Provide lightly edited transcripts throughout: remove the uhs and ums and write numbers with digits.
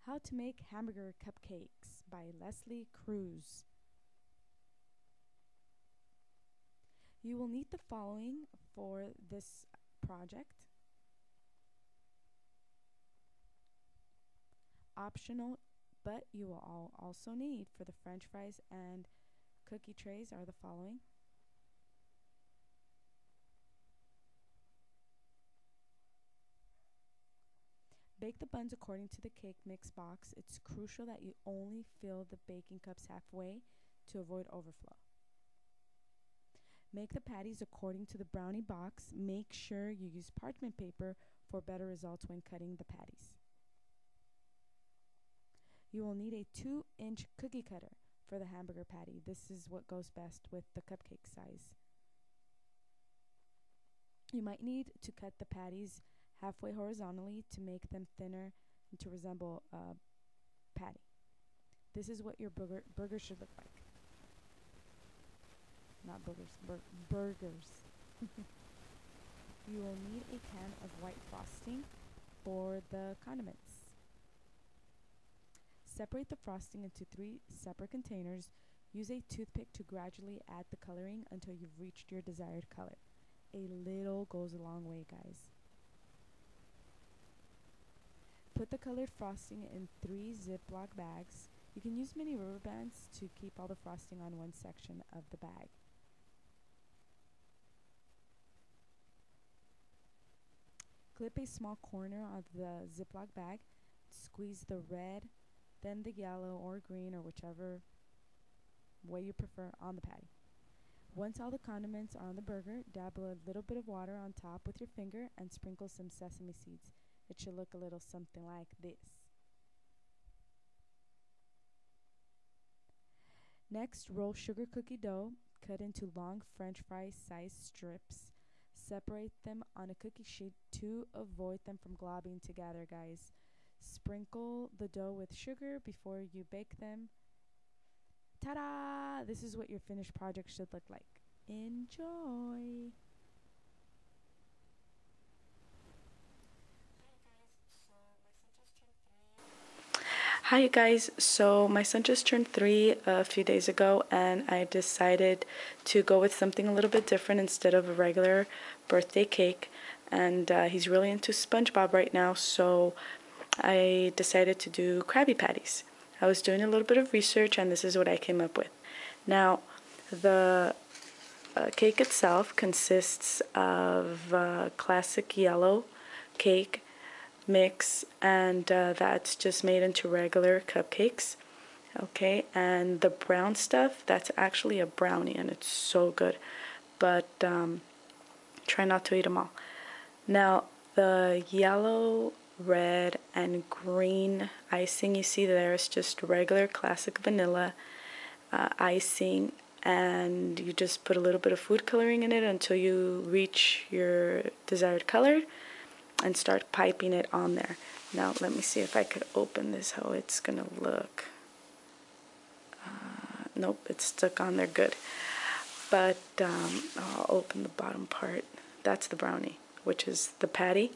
How to Make Hamburger Cupcakes by Leslie Cruz. You will need the following for this project. Optional, but you will also need for the French fries and cookie trays are the following. Bake the buns according to the cake mix box. It's crucial that you only fill the baking cups halfway to avoid overflow. Make the patties according to the brownie box. Make sure you use parchment paper for better results when cutting the patties. You will need a 2-inch cookie cutter for the hamburger patty. This is what goes best with the cupcake size. You might need to cut the patties halfway horizontally to make them thinner and to resemble a patty. This is what your burger should look like. Not boogers, burgers. You will need a can of white frosting for the condiments. Separate the frosting into 3 separate containers. Use a toothpick to gradually add the coloring until you've reached your desired color. A little goes a long way, guys. Put the colored frosting in 3 Ziploc bags. You can use mini rubber bands to keep all the frosting on one section of the bag. Clip a small corner of the Ziploc bag. Squeeze the red, then the yellow or green or whichever way you prefer on the patty. Once all the condiments are on the burger, dabble a little bit of water on top with your finger and sprinkle some sesame seeds. It should look a little something like this. Next, roll sugar cookie dough, cut into long French fry sized strips. Separate them on a cookie sheet to avoid them from globbing together, guys. Sprinkle the dough with sugar before you bake them. Ta-da! This is what your finished project should look like. Enjoy! Hi you guys, so my son just turned 3 a few days ago and I decided to go with something a little bit different instead of a regular birthday cake, and he's really into SpongeBob right now, so I decided to do Krabby Patties. I was doing a little bit of research and this is what I came up with. Now, the cake itself consists of classic yellow cake mix, and that's just made into regular cupcakes. Okay, and the brown stuff, that's actually a brownie and it's so good, but try not to eat them all. Now, the yellow, red, and green icing you see there is just regular classic vanilla icing, and you just put a little bit of food coloring in it until you reach your desired color and start piping it on there. Now let me see if I could open this, how it's gonna look. Nope, it's stuck on there good. But I'll open the bottom part. That's the brownie, which is the patty,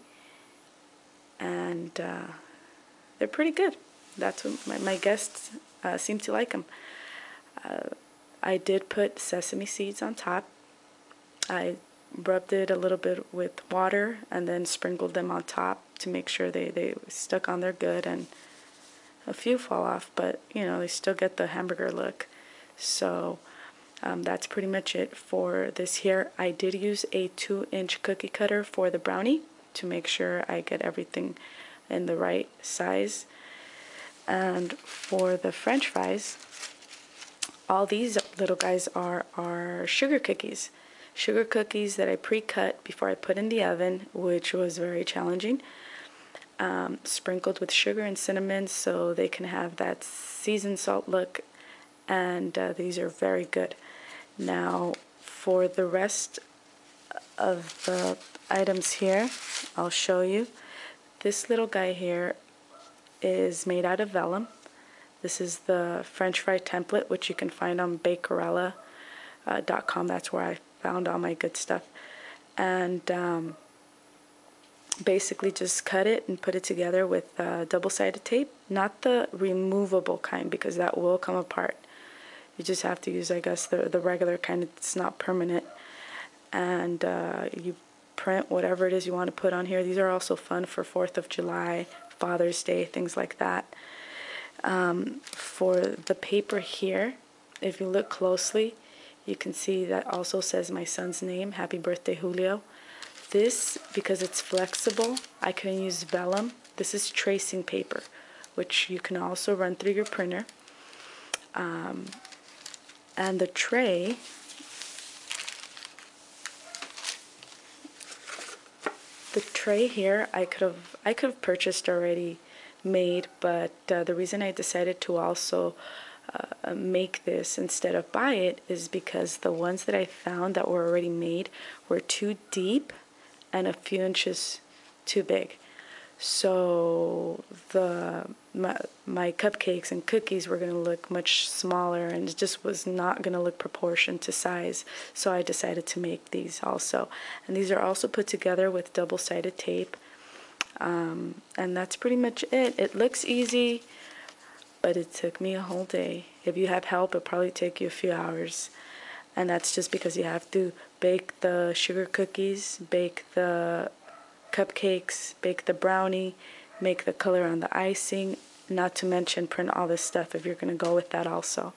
and they're pretty good. That's what my guests seem to like them. I did put sesame seeds on top. I rubbed it a little bit with water and then sprinkled them on top to make sure they stuck on there good, and a few fall off, but you know, they still get the hamburger look. So that's pretty much it for this here. I did use a 2-inch cookie cutter for the brownie to make sure I get everything in the right size. And for the French fries, all these little guys are sugar cookies. Sugar cookies that I pre-cut before I put in the oven, which was very challenging. Sprinkled with sugar and cinnamon so they can have that seasoned salt look, and these are very good. Now for the rest of the items here, I'll show you. This little guy here is made out of vellum. This is the French fry template, which you can find on bakerella.com. That's where I found all my good stuff. And basically just cut it and put it together with double-sided tape, not the removable kind because that will come apart. You just have to use, I guess, the regular kind. It's not permanent. And you print whatever it is you want to put on here. These are also fun for 4th of July, Father's Day, things like that. For the paper here, if you look closely, you can see that also says my son's name, Happy Birthday Julio. This, because it's flexible, I can use vellum. This is tracing paper, which you can also run through your printer. And the tray, here, I could have purchased already made, but the reason I decided to also make this instead of buy it is because the ones that I found that were already made were too deep and a few inches too big. So my cupcakes and cookies were going to look much smaller, and it just was not going to look proportioned to size. So I decided to make these also. And these are also put together with double-sided tape. And that's pretty much it. It looks easy, but it took me a whole day. If you have help, it'll probably take you a few hours. And that's just because you have to bake the sugar cookies, bake the cupcakes, bake the brownie, make the color on the icing, not to mention print all this stuff if you're going to go with that also.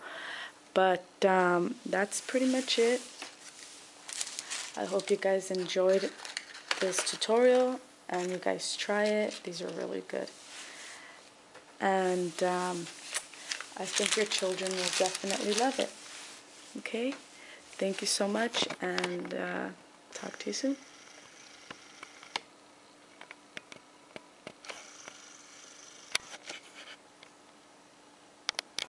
But that's pretty much it. I hope you guys enjoyed this tutorial and you guys try it. These are really good. And I think your children will definitely love it. Okay? Thank you so much, and talk to you soon.